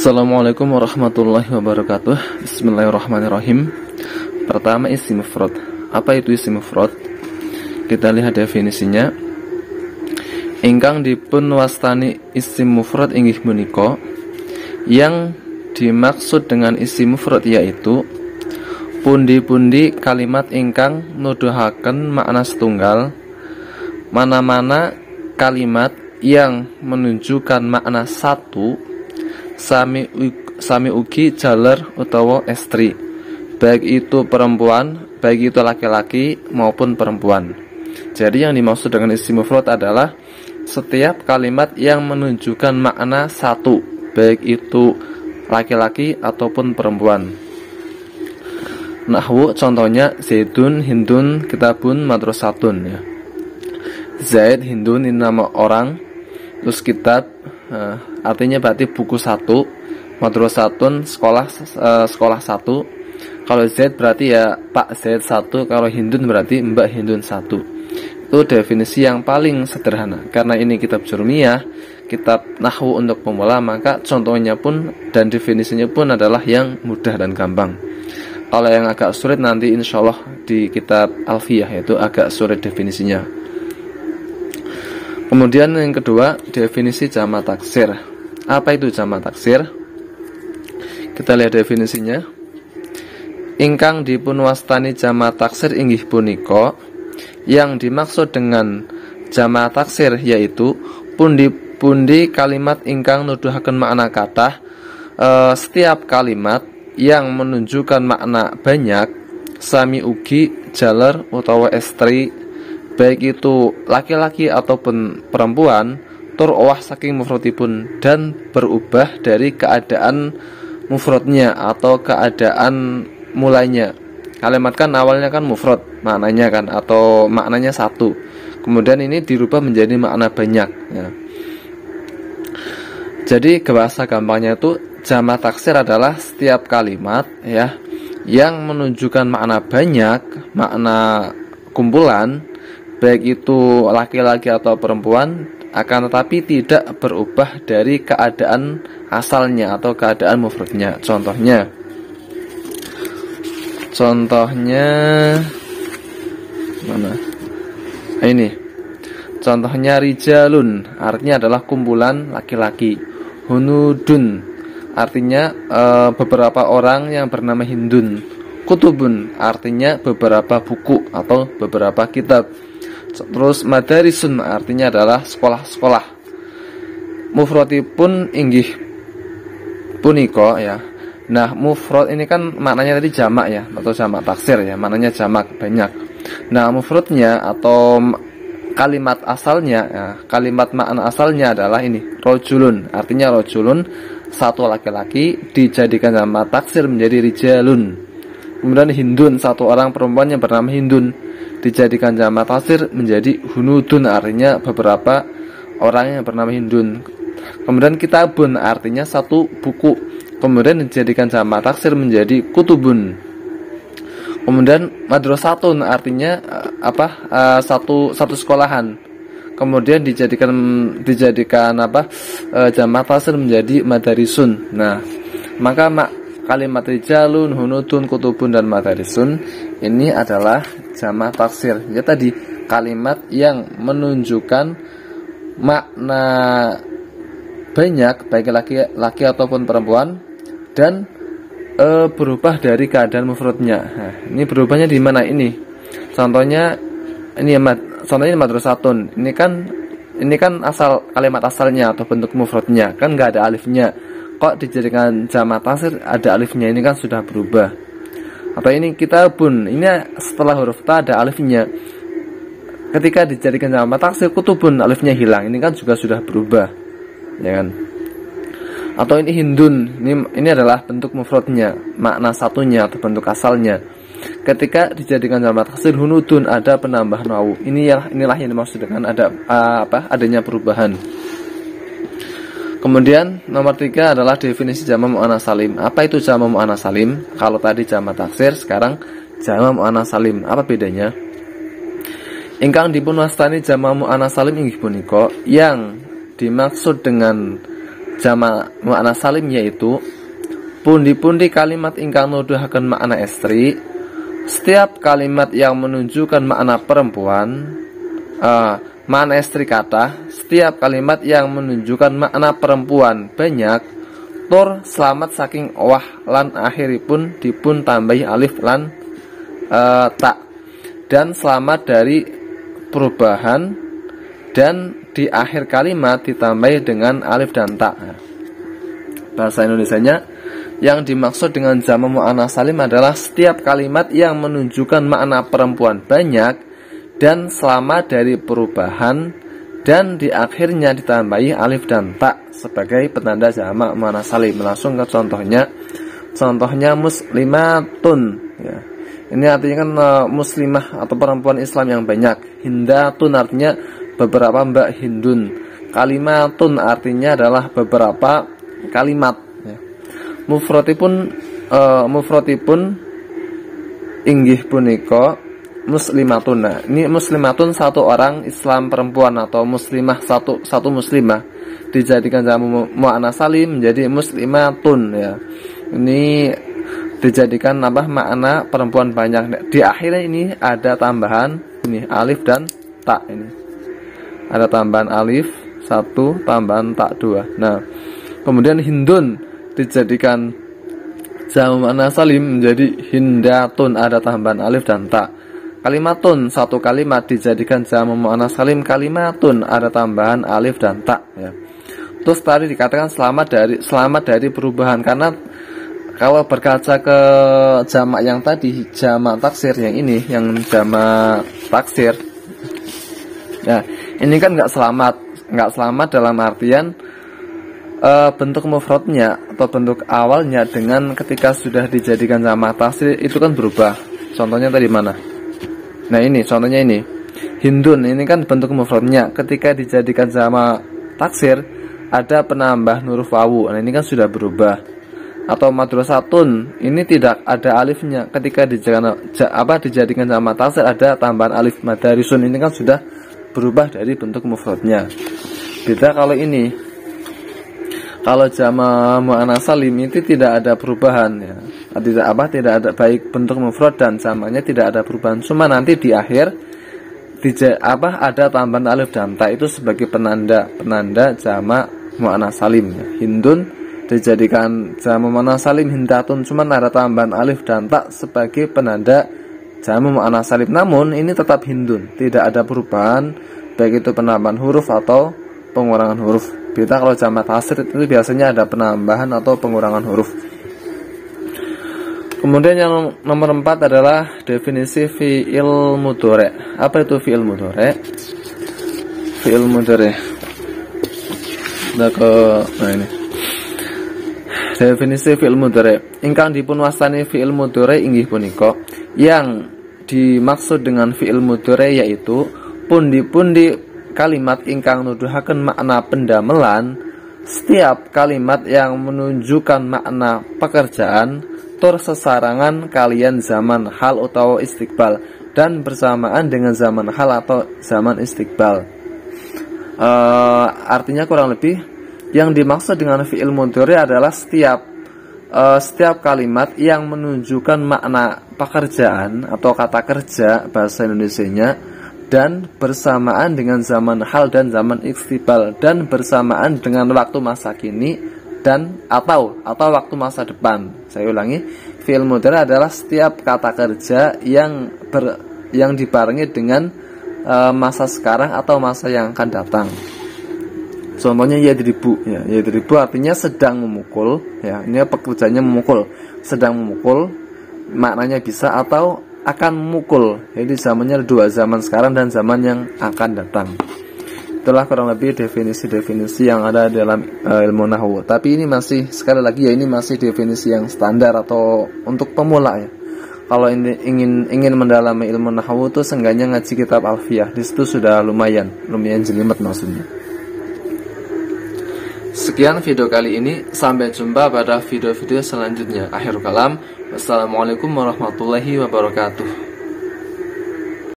Assalamualaikum warahmatullahi wabarakatuh. Bismillahirrahmanirrahim. Pertama, isim mufrad. Apa itu isim mufrad? Kita lihat definisinya. Ingkang dipun wastani isim mufrad inggih punika, yang dimaksud dengan isim mufrad yaitu pundi-pundi kalimat ingkang nuduhaken makna setunggal, mana-mana kalimat yang menunjukkan makna satu, sami ugi jaler utawa estri, baik itu perempuan, baik itu laki-laki maupun perempuan. Jadi yang dimaksud dengan isim mufrad adalah setiap kalimat yang menunjukkan makna satu, baik itu laki-laki ataupun perempuan. Nahwu contohnya Zaidun, Hindun, Kitabun, Madrasatun ya. Zaid, Hindun ini nama orang, terus kitab artinya berarti buku satu, Madrasatun sekolah satu. Kalau Zaid berarti ya Pak Zaid satu, kalau Hindun berarti Mbak Hindun satu. Itu definisi yang paling sederhana. Karena ini kitab Jurmiyah, kitab nahwu untuk pemula, maka contohnya pun dan definisinya pun adalah yang mudah dan gampang. Kalau yang agak sulit nanti insya Allah di kitab Alfiyah itu agak sulit definisinya. Kemudian yang kedua, definisi jamak taksir. Apa itu jamak taksir? Kita lihat definisinya. Ingkang dipun wastani jamak taksir inggih punika, yang dimaksud dengan jamak taksir yaitu pundi-pundi kalimat ingkang nuduhaken makna kathah, setiap kalimat yang menunjukkan makna banyak, sami ugi jaler utawa estri, baik itu laki-laki ataupun perempuan, tur owah saking mufradipun dan berubah dari keadaan mufradnya atau keadaan mulainya. Kalimat kan awalnya kan mufrad maknanya kan, atau maknanya satu, kemudian ini dirubah menjadi makna banyak ya. Jadi bahasa gampangnya itu jamak taksir adalah setiap kalimat ya yang menunjukkan makna banyak, makna kumpulan, baik itu laki-laki atau perempuan, akan tetapi tidak berubah dari keadaan asalnya atau keadaan mufradnya. Contohnya mana? Ini. Contohnya rijalun artinya adalah kumpulan laki-laki. Hunudun artinya beberapa orang yang bernama Hindun. Kutubun artinya beberapa buku atau beberapa kitab. Terus madarisun artinya adalah sekolah-sekolah. Mufradipun inggih punika ya. Nah, mufrad ini kan maknanya tadi jamak ya, atau jamak taksir ya, maknanya jamak banyak. Nah, mufradnya atau kalimat asalnya ya, kalimat makna asalnya adalah ini, rojulun, artinya rojulun satu laki-laki dijadikan jamak taksir menjadi rijalun. Kemudian Hindun, satu orang perempuan yang bernama Hindun, dijadikan jamak taksir menjadi hunudun, artinya beberapa orang yang bernama Hindun. Kemudian kitabun artinya satu buku, kemudian dijadikan jamak taksir menjadi kutubun. Kemudian madrasatun artinya satu sekolahan, kemudian dijadikan jamak taksir menjadi madarisun. Nah, maka kalimat rijalun, hunudun, kutubun dan madarisun ini adalah jamak taksir. Ya tadi kalimat yang menunjukkan makna banyak, baik laki ataupun perempuan, dan berubah dari keadaan mufradnya. Nah, ini berubahnya di mana ini? Contohnya ini contohnya madrasatun. Ini kan asal kalimat asalnya atau bentuk mufradnya kan nggak ada alifnya. Kok dijadikan jamak taksir ada alifnya, ini kan sudah berubah. Atau ini kitabun, ini setelah huruf ta ada alifnya. Ketika dijadikan jamak taksir kutubun alifnya hilang, ini kan juga sudah berubah, ya kan? Atau ini Hindun, ini adalah bentuk mufradnya, makna satunya atau bentuk asalnya. Ketika dijadikan jamak taksir hunudun ada penambah nawu. Inilah yang dimaksud dengan adanya perubahan. Kemudian nomor 3 adalah definisi jamak muannats salim. Apa itu jamak muannats salim? Kalau tadi jamak taksir, sekarang jamak muannats salim. Apa bedanya? Ingkang dipun wastani jamak muannats salim inggih punika, yang dimaksud dengan jamak muannas salim yaitu pundi-pundi kalimat ingkang nuduhaken makna estri, setiap kalimat yang menunjukkan makna perempuan, makna estri kata, setiap kalimat yang menunjukkan makna perempuan banyak, tur selamat saking owah lan akhiripun dipun tambahi alif lan tak, dan selamat dari perubahan, dan di akhir kalimat ditambahi dengan alif dan tak. Bahasa Indonesianya, yang dimaksud dengan jamak muannas salim adalah setiap kalimat yang menunjukkan makna perempuan banyak dan selamat dari perubahan, dan di akhirnya ditambahi alif dan tak sebagai penanda jamak muannas salim. Langsung ke contohnya. Contohnya muslimatun, ya. Ini artinya kan muslimah atau perempuan Islam yang banyak. Hindatun artinya beberapa mbak Hindun. Kalimatun artinya adalah beberapa kalimat, ya. Mufrotipun inggih punika muslimatun. Nah, ini muslimatun satu orang Islam perempuan, atau muslimah satu muslimah dijadikan jamak muannas salim menjadi muslimatun, ya. Ini dijadikan makna perempuan banyak. Di akhirnya ini ada tambahan ini alif dan tak, ini ada tambahan alif 1, tambahan tak 2. Nah, kemudian hindun dijadikan jamak muannas salim menjadi hindatun, ada tambahan alif dan tak. Kalimatun satu kalimat dijadikan jamak muannas salim kalimatun, ada tambahan alif dan tak, ya. Terus tadi dikatakan selamat dari perubahan, karena kalau berkaca ke jamak yang tadi, jamak taksir yang ini, yang jamak taksir, ya, ini kan nggak selamat dalam artian bentuk mufradnya atau bentuk awalnya dengan ketika sudah dijadikan jamak taksir itu kan berubah. Contohnya tadi mana? Nah, ini contohnya ini. Hindun ini kan bentuk mufradnya, ketika dijadikan jamak taksir ada penambah huruf wawu. Nah, ini kan sudah berubah. Atau madrasatun, ini tidak ada alifnya, ketika dijadikan jamak taksir ada tambahan alif. Madarisun ini kan sudah berubah dari bentuk mufradnya. Beda kalau ini, kalau jamak muannas salim itu tidak ada perubahan, ya. Tidak ada, baik bentuk mufrad dan jamaknya tidak ada perubahan. Cuma nanti di akhir ada tambahan alif dan ta, itu sebagai penanda jamak muannas salim, ya. Hindun dijadikan jamak muannas salim hindatun, cuma ada tambahan alif dan ta sebagai penanda jamak muannas salim. Namun ini tetap hindun, tidak ada perubahan, baik itu penambahan huruf atau pengurangan huruf. Beda kalau jamak taksir itu biasanya ada penambahan atau pengurangan huruf. Kemudian yang nomor 4 adalah definisi fi'il mudhari'. Apa itu fi'il mudhari'? Fi'il mudhari'. Nah, ini definisi fi'il mudhari'. Ingkang dipun wastani fi'il mudhari' inggih punika, yang dimaksud dengan fi'il mudhari' yaitu pundi-pundi kalimat ingkang nuduhaken makna pendamelan, setiap kalimat yang menunjukkan makna pekerjaan, tur sesarangan kalian zaman hal atau istiqbal, dan bersamaan dengan zaman hal atau zaman istiqbal. Artinya kurang lebih yang dimaksud dengan fi'il mudhari' adalah setiap kalimat yang menunjukkan makna pekerjaan atau kata kerja bahasa Indonesianya, dan bersamaan dengan zaman hal dan zaman istiqbal, dan bersamaan dengan waktu masa kini dan atau waktu masa depan. Saya ulangi, fi'il mudhari' adalah setiap kata kerja yang dibarengi dengan masa sekarang atau masa yang akan datang. Contohnya yadribu, ya. Yadribu artinya sedang memukul, ya. Ini pekerjaannya memukul, sedang memukul, maknanya bisa atau akan memukul. Jadi zamannya ada dua, zaman sekarang dan zaman yang akan datang. Itulah kurang lebih definisi-definisi yang ada dalam ilmu nahwu. Tapi ini masih, sekali lagi ya, ini masih definisi yang standar atau untuk pemula, ya. Kalau ingin mendalami ilmu nahwu itu seenggaknya ngaji kitab Alfiyah. Di situ sudah lumayan jelimet maksudnya. Sekian video kali ini, sampai jumpa pada video-video selanjutnya. Akhirul kalam, wassalamualaikum warahmatullahi wabarakatuh.